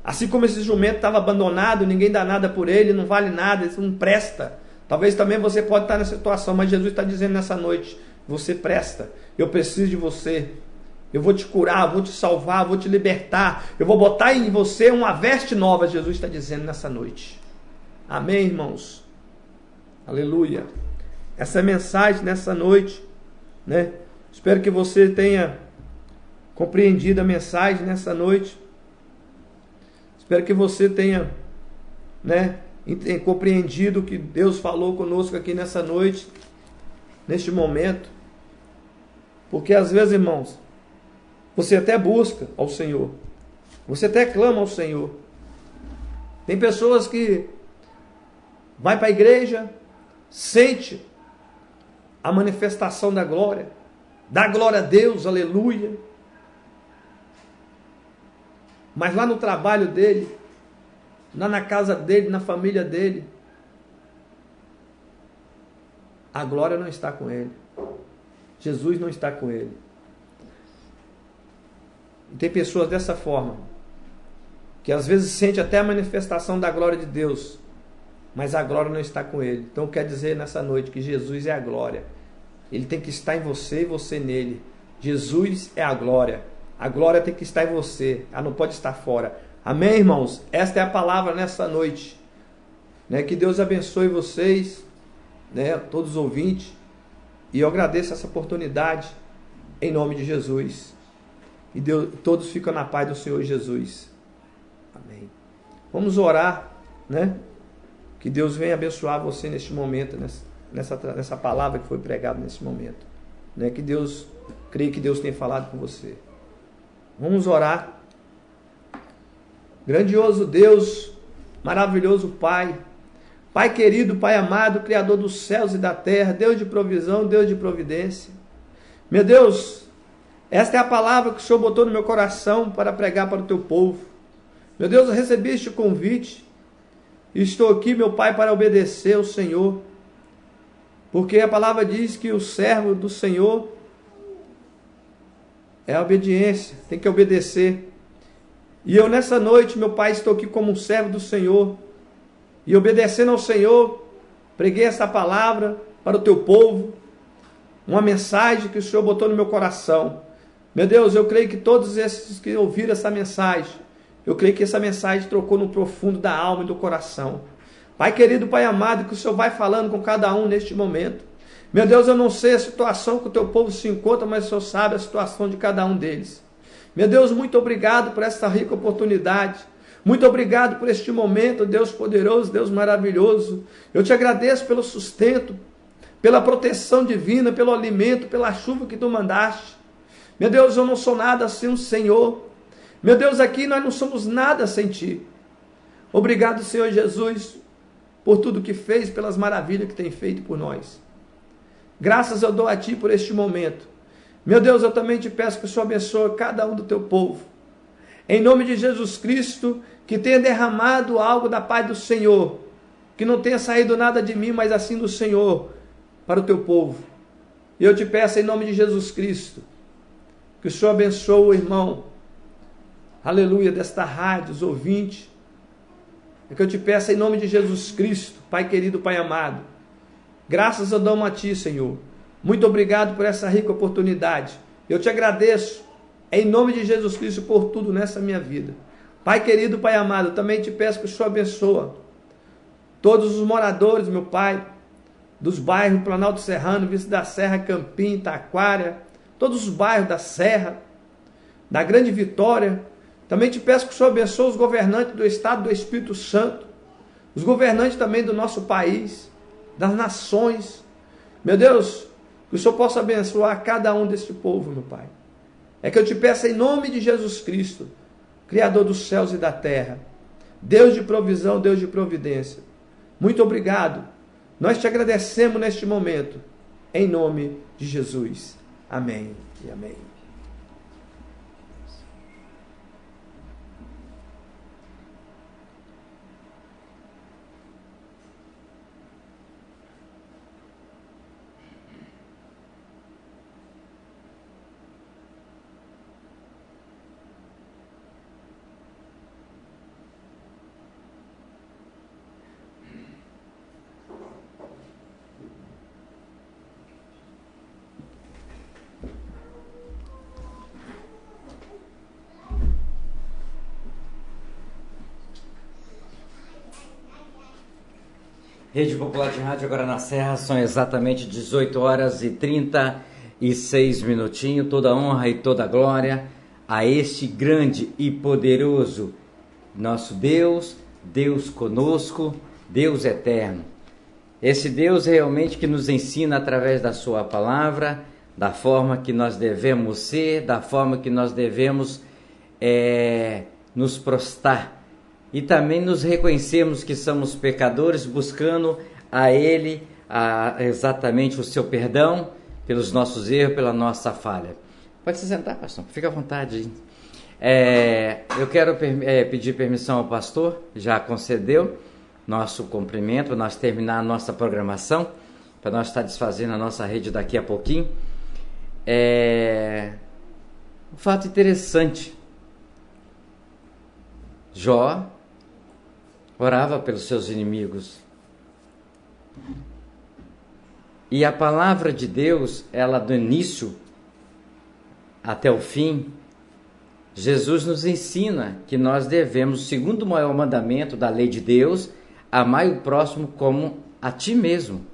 Assim como esse jumento estava abandonado, ninguém dá nada por ele, não vale nada, isso não presta. Talvez também você pode estar nessa situação, mas Jesus está dizendo nessa noite, você presta, eu preciso de você. Eu vou te curar, vou te salvar, vou te libertar. Eu vou botar em você uma veste nova, Jesus está dizendo nessa noite. Amém, irmãos? Aleluia. Essa mensagem nessa noite, né? Espero que você tenha compreendido a mensagem nessa noite. Espero que você tenha, né, compreendido o que Deus falou conosco aqui nessa noite, neste momento. Porque às vezes, irmãos, você até busca ao Senhor. Você até clama ao Senhor. Tem pessoas que vai para a igreja, sente a manifestação da glória, dá glória a Deus, aleluia. Mas lá no trabalho dele, lá na casa dele, na família dele, a glória não está com ele. Jesus não está com ele. E tem pessoas dessa forma, que às vezes sente até a manifestação da glória de Deus, mas a glória não está com ele. Então quer dizer nessa noite que Jesus é a glória. Ele tem que estar em você e você nele. Jesus é a glória. A glória tem que estar em você. Ela não pode estar fora. Amém, irmãos? Esta é a palavra nessa noite. Né? Que Deus abençoe vocês, né? Todos os ouvintes. E eu agradeço essa oportunidade em nome de Jesus. E Deus, todos ficam na paz do Senhor Jesus. Amém. Vamos orar, né? Que Deus venha abençoar você neste momento, nessa palavra que foi pregada nesse momento. Né? Que Deus, creio que Deus tenha falado com você. Vamos orar. Grandioso Deus, maravilhoso Pai, Pai querido, Pai amado, Criador dos céus e da terra, Deus de provisão, Deus de providência. Meu Deus, esta é a palavra que o Senhor botou no meu coração para pregar para o teu povo. Meu Deus, eu recebi este convite e estou aqui, meu Pai, para obedecer ao Senhor. Porque a palavra diz que o servo do Senhor é a obediência, tem que obedecer. E eu nessa noite, meu Pai, estou aqui como um servo do Senhor. E obedecendo ao Senhor, preguei essa palavra para o teu povo. Uma mensagem que o Senhor botou no meu coração. Meu Deus, eu creio que todos esses que ouviram essa mensagem, eu creio que essa mensagem trocou no profundo da alma e do coração. Pai querido, Pai amado, que o Senhor vai falando com cada um neste momento. Meu Deus, eu não sei a situação que o teu povo se encontra, mas o Senhor sabe a situação de cada um deles. Meu Deus, muito obrigado por essa rica oportunidade. Muito obrigado por este momento, Deus poderoso, Deus maravilhoso. Eu te agradeço pelo sustento, pela proteção divina, pelo alimento, pela chuva que tu mandaste. Meu Deus, eu não sou nada sem o Senhor. Meu Deus, aqui nós não somos nada sem ti. Obrigado, Senhor Jesus, por tudo que fez, pelas maravilhas que tem feito por nós. Graças eu dou a ti por este momento. Meu Deus, eu também te peço que o Senhor abençoe cada um do teu povo. Em nome de Jesus Cristo, que tenha derramado algo da paz do Senhor, que não tenha saído nada de mim, mas assim do Senhor, para o teu povo. E eu te peço em nome de Jesus Cristo, que o Senhor abençoe o irmão, aleluia, desta rádio, os ouvintes. É que eu te peço em nome de Jesus Cristo, Pai querido, Pai amado. Graças eu dou a ti, Senhor. Muito obrigado por essa rica oportunidade. Eu te agradeço em nome de Jesus Cristo por tudo nessa minha vida. Pai querido, Pai amado, também te peço que o Senhor abençoe todos os moradores, meu Pai, dos bairros Planalto Serrano, Vista da Serra, Campim, Taquara, todos os bairros da Serra, da Grande Vitória. Também te peço que o Senhor abençoe os governantes do Estado do Espírito Santo, os governantes também do nosso país, das nações. Meu Deus, que o Senhor possa abençoar cada um deste povo, meu Pai. É que eu te peço em nome de Jesus Cristo, Criador dos céus e da terra, Deus de provisão, Deus de providência. Muito obrigado. Nós te agradecemos neste momento, em nome de Jesus. Amém e amém. Rede Popular de Rádio, agora na Serra, são exatamente 18 horas e 36 minutinhos. Toda honra e toda glória a este grande e poderoso nosso Deus, Deus conosco, Deus eterno. Esse Deus realmente que nos ensina através da sua palavra, da forma que nós devemos ser, da forma que nós devemos nos prostrar. E também nos reconhecemos que somos pecadores, buscando a Ele exatamente o seu perdão pelos nossos erros, pela nossa falha. Pode se sentar, pastor, fica à vontade. Eu quero pedir permissão ao pastor, já concedeu nosso cumprimento, para nós terminar a nossa programação, para nós estar desfazendo a nossa rede daqui a pouquinho. Um fato interessante, Jó orava pelos seus inimigos. E a palavra de Deus, ela do início até o fim, Jesus nos ensina que nós devemos, segundo o maior mandamento da lei de Deus, amar o próximo como a ti mesmo.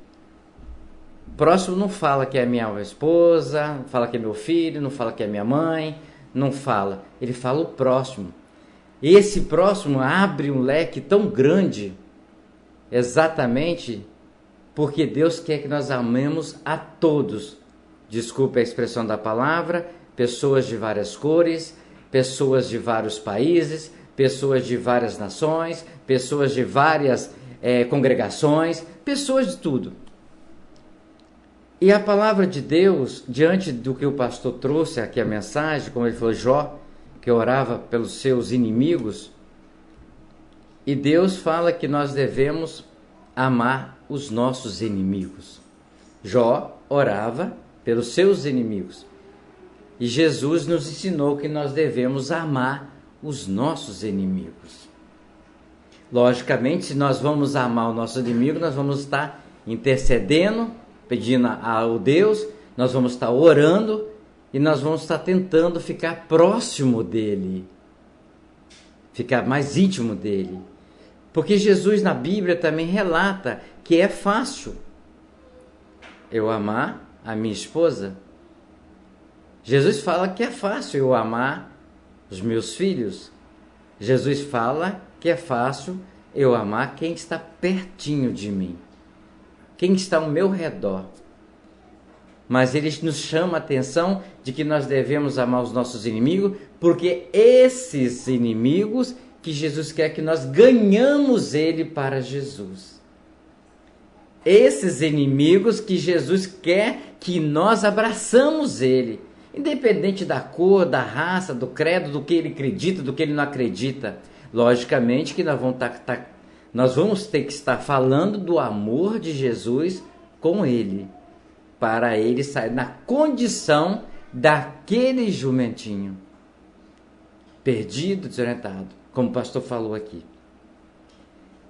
O próximo não fala que é minha esposa, não fala que é meu filho, não fala que é minha mãe, não fala. Ele fala o próximo. Esse próximo abre um leque tão grande, exatamente porque Deus quer que nós amemos a todos. Desculpe a expressão da palavra, pessoas de várias cores, pessoas de vários países, pessoas de várias nações, pessoas de várias congregações, pessoas de tudo. E a palavra de Deus, diante do que o pastor trouxe aqui a mensagem, como ele falou, Jó, que orava pelos seus inimigos, e Deus fala que nós devemos amar os nossos inimigos. Jó orava pelos seus inimigos. E Jesus nos ensinou que nós devemos amar os nossos inimigos. Logicamente, se nós vamos amar o nosso inimigo, nós vamos estar intercedendo, pedindo ao Deus, nós vamos estar orando e nós vamos estar tentando ficar próximo dele, ficar mais íntimo dele. Porque Jesus na Bíblia também relata que é fácil eu amar a minha esposa. Jesus fala que é fácil eu amar os meus filhos. Jesus fala que é fácil eu amar quem está pertinho de mim, quem está ao meu redor. Mas ele nos chama a atenção de que nós devemos amar os nossos inimigos, porque esses inimigos que Jesus quer que nós ganhamos ele para Jesus. Esses inimigos que Jesus quer que nós abraçamos ele, independente da cor, da raça, do credo, do que ele acredita, do que ele não acredita. Logicamente que nós vamos ter que estar falando do amor de Jesus com ele, para ele sair na condição daquele jumentinho, perdido, desorientado, como o pastor falou aqui.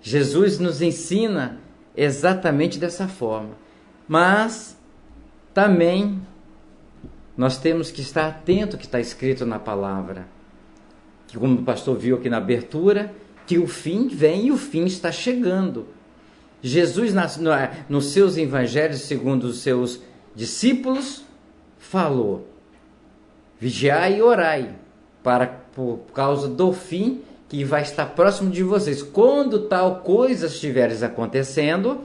Jesus nos ensina exatamente dessa forma, mas também nós temos que estar atento ao que está escrito na palavra, que como o pastor viu aqui na abertura, que o fim vem e o fim está chegando. Jesus, nos seus evangelhos, segundo os seus discípulos, falou: vigiai e orai, por causa do fim que vai estar próximo de vocês. Quando tal coisa estiveres acontecendo,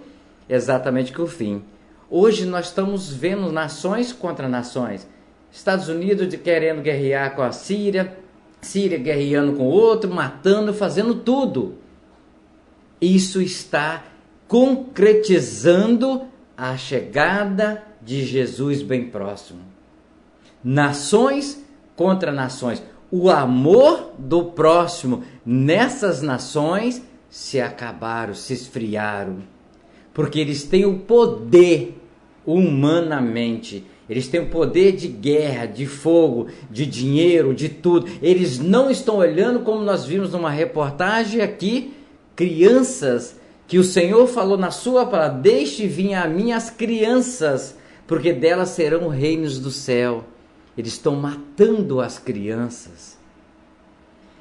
exatamente que o fim. Hoje nós estamos vendo nações contra nações. Estados Unidos querendo guerrear com a Síria, Síria guerreando com o outro, matando, fazendo tudo. Isso está concretizando a chegada de Jesus bem próximo. Nações contra nações. O amor do próximo nessas nações se acabaram, se esfriaram. Porque eles têm o poder humanamente. Eles têm o poder de guerra, de fogo, de dinheiro, de tudo. Eles não estão olhando, como nós vimos numa reportagem aqui, crianças que o Senhor falou na sua palavra: deixe vir a mim as crianças, porque delas serão reinos do céu. Eles estão matando as crianças.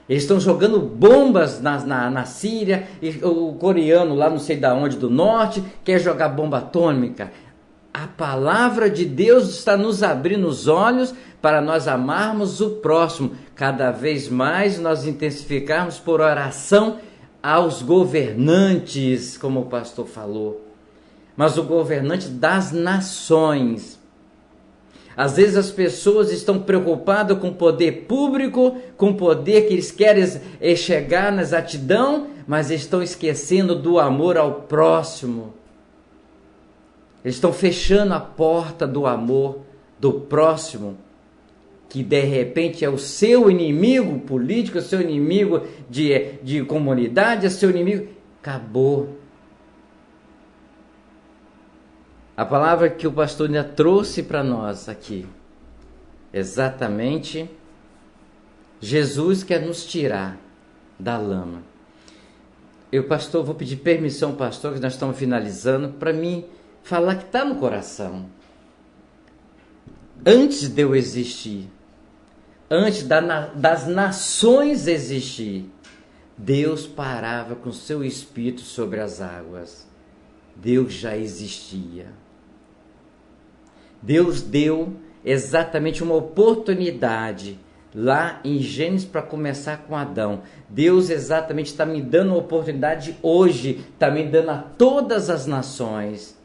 Eles estão jogando bombas na Síria, e o coreano lá não sei da onde, do norte, quer jogar bomba atômica. A palavra de Deus está nos abrindo os olhos para nós amarmos o próximo. Cada vez mais nós intensificarmos por oração aos governantes, como o pastor falou. Mas o governante das nações. Às vezes as pessoas estão preocupadas com o poder público, com o poder que eles querem chegar na exatidão, mas estão esquecendo do amor ao próximo. Eles estão fechando a porta do amor do próximo, que de repente é o seu inimigo político, o seu inimigo de comunidade, é o seu inimigo. Acabou. A palavra que o pastor ainda trouxe para nós aqui, exatamente, Jesus quer nos tirar da lama. Eu, pastor, vou pedir permissão, pastor, que nós estamos finalizando, para mim falar que está no coração. Antes de eu existir, antes das nações existir, Deus parava com seu Espírito sobre as águas. Deus já existia. Deus deu exatamente uma oportunidade lá em Gênesis para começar com Adão. Deus exatamente está me dando uma oportunidade hoje, está me dando a todas as nações,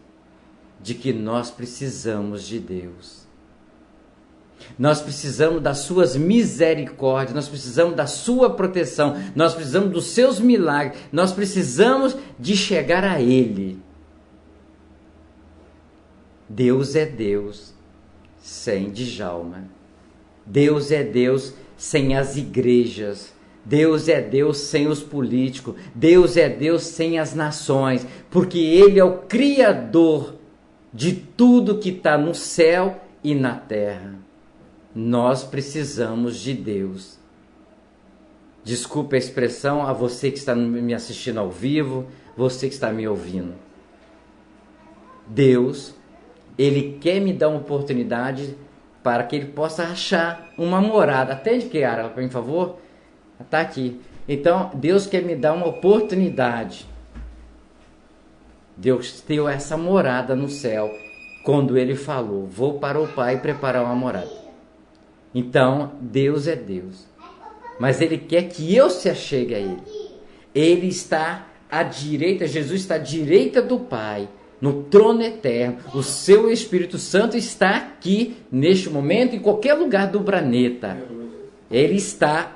de que nós precisamos de Deus. Nós precisamos das suas misericórdias, nós precisamos da sua proteção, nós precisamos dos seus milagres, nós precisamos de chegar a Ele. Deus é Deus sem Djalma. Deus é Deus sem as igrejas. Deus é Deus sem os políticos. Deus é Deus sem as nações. Porque Ele é o Criador de tudo que está no céu e na terra. Nós precisamos de Deus. Desculpe a expressão a você que está me assistindo ao vivo, você que está me ouvindo. Deus, Ele quer me dar uma oportunidade para que Ele possa achar uma morada. Atende que, Ara, por favor? Está aqui. Então, Deus quer me dar uma oportunidade. Deus deu essa morada no céu quando Ele falou, vou para o Pai preparar uma morada. Então, Deus é Deus. Mas Ele quer que eu se achegue a Ele. Ele está à direita, Jesus está à direita do Pai, no trono eterno. O seu Espírito Santo está aqui, neste momento, em qualquer lugar do planeta. Ele está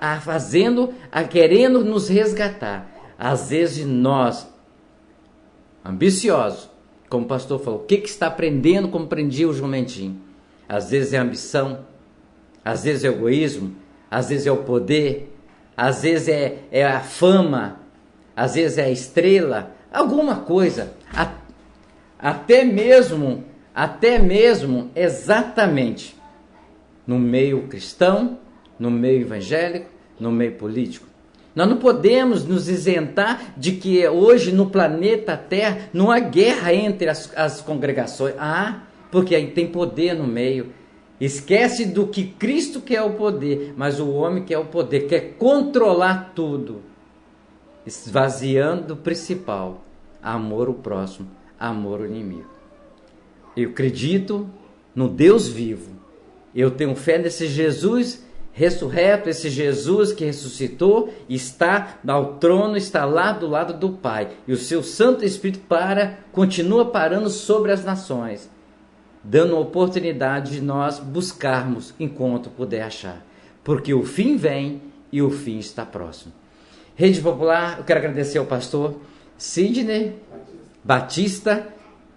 querendo nos resgatar. Às vezes nós, ambiciosos, como o pastor falou, o que está aprendendo como prendia o jumentinho? Às vezes é ambição, às vezes é egoísmo, às vezes é o poder, às vezes é a fama, às vezes é a estrela, alguma coisa, até mesmo exatamente no meio cristão, no meio evangélico, no meio político. Nós não podemos nos isentar de que hoje no planeta Terra não há guerra entre as congregações. Porque aí tem poder no meio. Esquece do que Cristo quer o poder, mas o homem quer o poder, quer controlar tudo, esvaziando do principal, amor ao próximo, amor ao inimigo. Eu acredito no Deus vivo, eu tenho fé nesse Jesus ressurreto, esse Jesus que ressuscitou, está ao trono, está lá do lado do Pai, e o seu Santo Espírito continua parando sobre as nações, dando a oportunidade de nós buscarmos enquanto puder achar. Porque o fim vem e o fim está próximo. Rede Popular, eu quero agradecer ao pastor Sidney Batista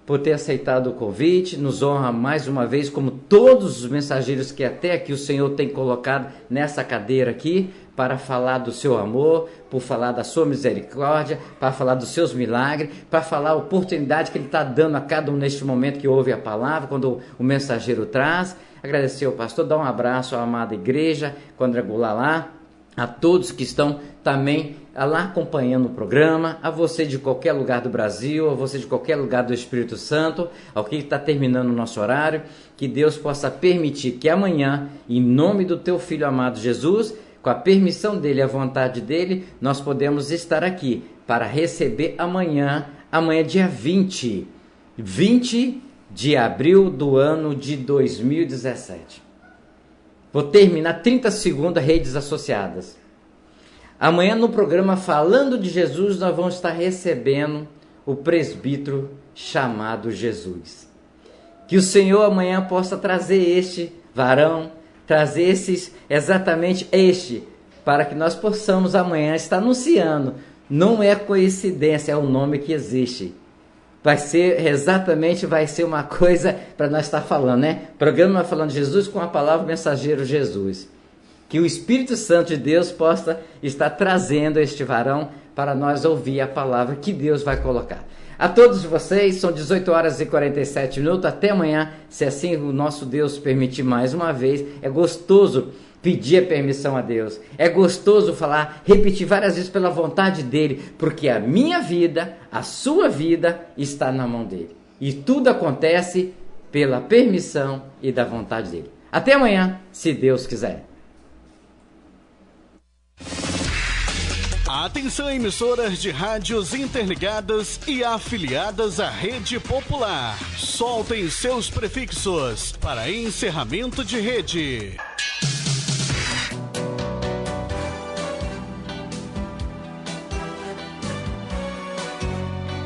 por ter aceitado o convite. Nos honra mais uma vez, como todos os mensageiros que até aqui o Senhor tem colocado nessa cadeira aqui, para falar do seu amor, por falar da sua misericórdia, para falar dos seus milagres, para falar a oportunidade que Ele está dando a cada um neste momento que ouve a palavra, quando o mensageiro traz. Agradecer ao pastor, dar um abraço à amada igreja, quadrangular lá, a todos que estão também lá acompanhando o programa, a você de qualquer lugar do Brasil, a você de qualquer lugar do Espírito Santo, ao que está terminando o nosso horário, que Deus possa permitir que amanhã, em nome do teu Filho amado Jesus, com a permissão dele, a vontade dele, nós podemos estar aqui para receber amanhã dia 20 de abril do ano de 2017. Vou terminar 30 segundos, redes associadas. Amanhã no programa Falando de Jesus, nós vamos estar recebendo o presbítero chamado Jesus. Que o Senhor amanhã possa trazer este varão, trazer exatamente este, para que nós possamos amanhã estar anunciando. Não é coincidência, é o nome que existe. Vai ser uma coisa para nós estar falando, né? Programa Falando de Jesus com a palavra mensageiro Jesus. Que o Espírito Santo de Deus possa estar trazendo este varão para nós ouvir a palavra que Deus vai colocar. A todos vocês, são 18 horas e 47 minutos, até amanhã, se assim o nosso Deus permitir mais uma vez. É gostoso pedir a permissão a Deus, é gostoso falar, repetir várias vezes pela vontade dele, porque a minha vida, a sua vida está na mão dele. E tudo acontece pela permissão e da vontade dele. Até amanhã, se Deus quiser. Atenção, emissoras de rádios interligadas e afiliadas à Rede Popular. Soltem seus prefixos para encerramento de rede.